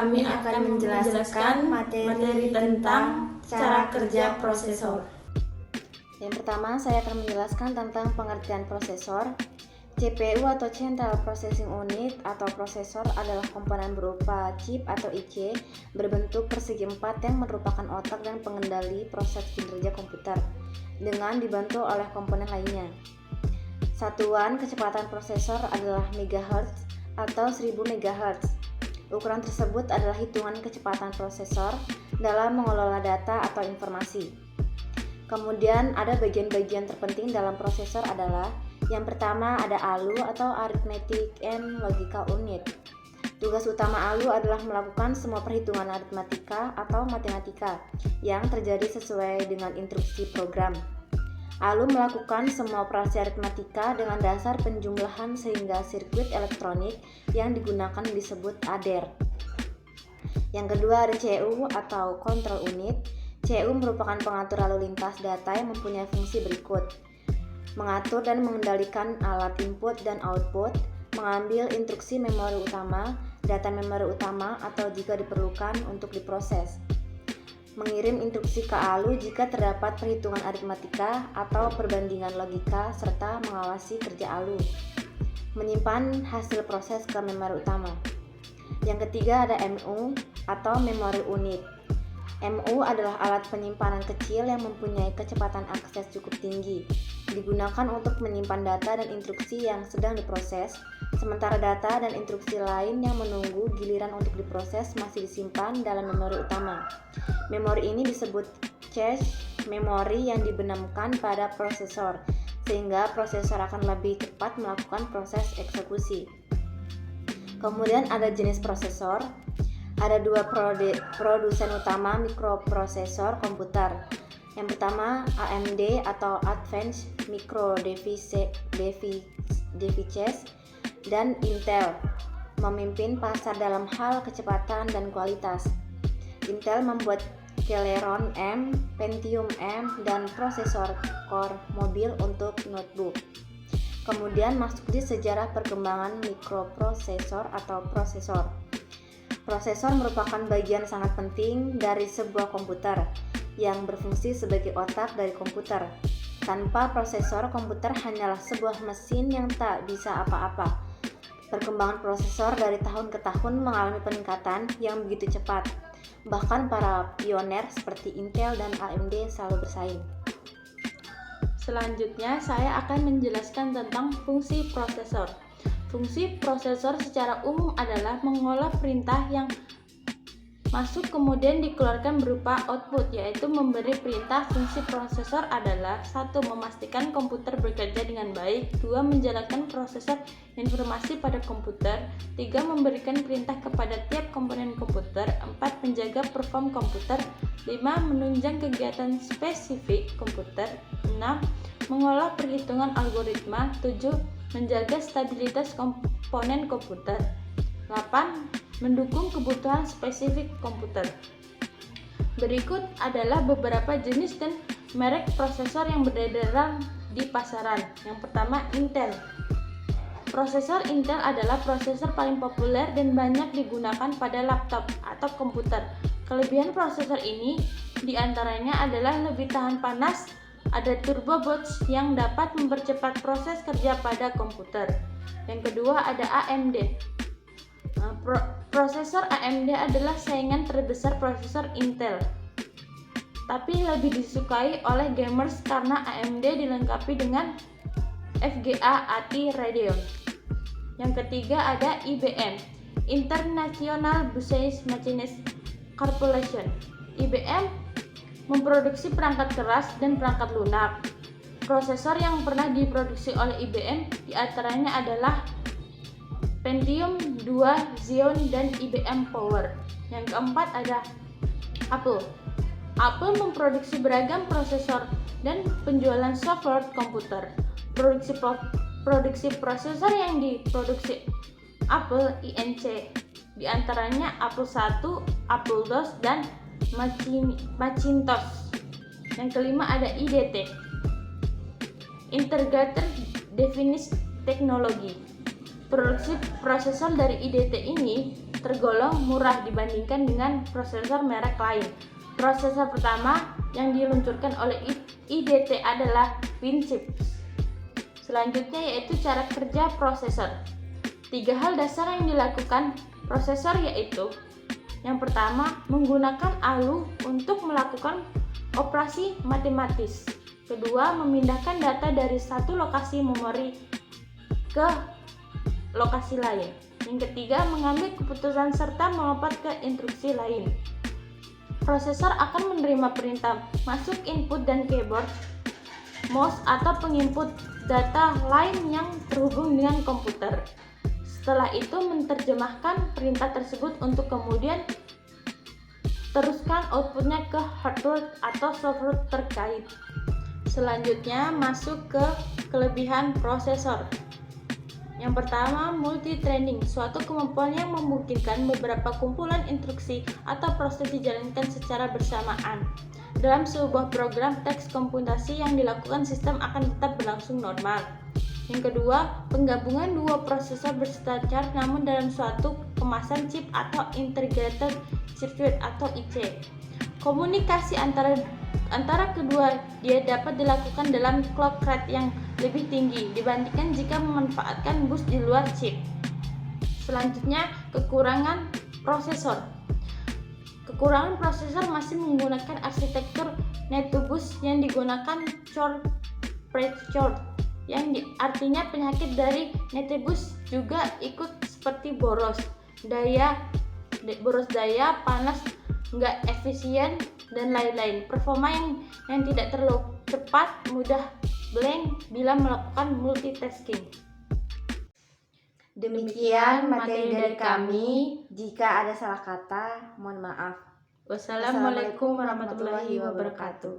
kami akan menjelaskan materi tentang cara kerja prosesor. Yang pertama, saya akan menjelaskan tentang pengertian prosesor. CPU atau Central Processing Unit atau prosesor adalah komponen berupa chip atau IC berbentuk persegi empat yang merupakan otak dan pengendali proses kinerja komputer dengan dibantu oleh komponen lainnya. Satuan kecepatan prosesor adalah megahertz atau 1000 MHz. Ukuran tersebut adalah hitungan kecepatan prosesor dalam mengelola data atau informasi. Kemudian ada bagian-bagian terpenting dalam prosesor adalah yang pertama ada ALU atau Arithmetic and Logical Unit. Tugas utama ALU adalah melakukan semua perhitungan aritmatika atau matematika yang terjadi sesuai dengan instruksi program. ALU melakukan semua operasi aritmatika dengan dasar penjumlahan sehingga sirkuit elektronik yang digunakan disebut adder. Yang kedua ada CU atau Control Unit. CU merupakan pengatur lalu lintas data yang mempunyai fungsi berikut: mengatur dan mengendalikan alat input dan output, mengambil instruksi memori utama, data memori utama atau jika diperlukan untuk diproses, mengirim instruksi ke ALU jika terdapat perhitungan aritmatika atau perbandingan logika serta mengawasi kerja ALU, menyimpan hasil proses ke memori utama. Yang ketiga ada MU atau Memory Unit. MU adalah alat penyimpanan kecil yang mempunyai kecepatan akses cukup tinggi. Digunakan untuk menyimpan data dan instruksi yang sedang diproses, sementara data dan instruksi lain yang menunggu giliran untuk diproses masih disimpan dalam memori utama. Memori ini disebut cache memori yang dibenamkan pada prosesor, sehingga prosesor akan lebih cepat melakukan proses eksekusi. Kemudian ada jenis prosesor. Ada dua produsen utama mikroprosesor komputer. Yang pertama AMD atau Advanced Micro Devices dan Intel memimpin pasar dalam hal kecepatan dan kualitas. Intel membuat Celeron M, Pentium M, dan prosesor Core mobil untuk notebook. Kemudian masuk di sejarah perkembangan mikroprosesor atau prosesor. Prosesor merupakan bagian sangat penting dari sebuah komputer yang berfungsi sebagai otak dari komputer. Tanpa prosesor, komputer hanyalah sebuah mesin yang tak bisa apa-apa. Perkembangan prosesor dari tahun ke tahun mengalami peningkatan yang begitu cepat. Bahkan para pioner seperti Intel dan AMD selalu bersaing. Selanjutnya, saya akan menjelaskan tentang fungsi prosesor. Fungsi prosesor secara umum adalah mengolah perintah yang masuk kemudian dikeluarkan berupa output, yaitu memberi perintah. Fungsi prosesor adalah 1. Memastikan komputer bekerja dengan baik, 2. Menjalankan prosesor informasi pada komputer, 3. Memberikan perintah kepada tiap komponen komputer, 4. Menjaga perform komputer, 5. Menunjang kegiatan spesifik komputer, 6. Mengolah perhitungan algoritma, 7. Menjaga stabilitas komponen komputer, 8. Mendukung kebutuhan spesifik komputer. Berikut adalah beberapa jenis dan merek prosesor yang beredar di pasaran. Yang pertama, Intel. Prosesor Intel adalah prosesor paling populer dan banyak digunakan pada laptop atau komputer. Kelebihan prosesor ini diantaranya adalah lebih tahan panas, ada turbo boost yang dapat mempercepat proses kerja pada komputer. Yang kedua ada AMD. Prosesor AMD adalah saingan terbesar prosesor Intel, tapi lebih disukai oleh gamers karena AMD dilengkapi dengan FGA ATI Radeon. Yang ketiga ada IBM, International Business Machines Corporation. IBM memproduksi perangkat keras dan perangkat lunak. Prosesor yang pernah diproduksi oleh IBM diantaranya adalah Pentium 2, Xeon, dan IBM Power. Yang keempat ada Apple. Apple memproduksi beragam prosesor dan penjualan software komputer. Produksi prosesor yang diproduksi Apple Inc. diantaranya Apple I, Apple II, dan Macintosh. Yang kelima ada IDT, Integrated Device Technology. Produksi prosesor dari IDT ini tergolong murah dibandingkan dengan prosesor merek lain. Prosesor pertama yang diluncurkan oleh IDT adalah WinChip. Selanjutnya yaitu cara kerja prosesor. 3 hal dasar yang dilakukan prosesor yaitu: yang pertama, menggunakan ALU untuk melakukan operasi matematis. Kedua, memindahkan data dari satu lokasi memori ke lokasi lain. Yang ketiga, mengambil keputusan serta melompat ke instruksi lain. Prosesor akan menerima perintah masuk input dan keyboard, mouse atau penginput data lain yang terhubung dengan komputer. Setelah itu menerjemahkan perintah tersebut untuk kemudian teruskan outputnya ke hardware atau software terkait. Selanjutnya masuk ke kelebihan prosesor. Yang pertama, multi-threading, suatu kemampuan yang memungkinkan beberapa kumpulan instruksi atau proses dijalankan secara bersamaan. Dalam sebuah program teks komputasi yang dilakukan, sistem akan tetap berlangsung normal. Yang kedua, penggabungan dua prosesor bersejarah namun dalam suatu kemasan chip atau integrated circuit atau IC. Komunikasi antara kedua dia dapat dilakukan dalam clock rate yang lebih tinggi dibandingkan jika memanfaatkan bus di luar chip. Selanjutnya, kekurangan prosesor. Kekurangan prosesor masih menggunakan arsitektur netbus yang digunakan short threshold, yang artinya penyakit dari netbus juga ikut seperti boros daya, panas, nggak efisien, dan lain-lain. Performa yang tidak terlalu cepat, mudah blank bila melakukan multitasking. Demikian materi dari kami. Jika ada salah kata, mohon maaf. Wassalamualaikum warahmatullahi wabarakatuh.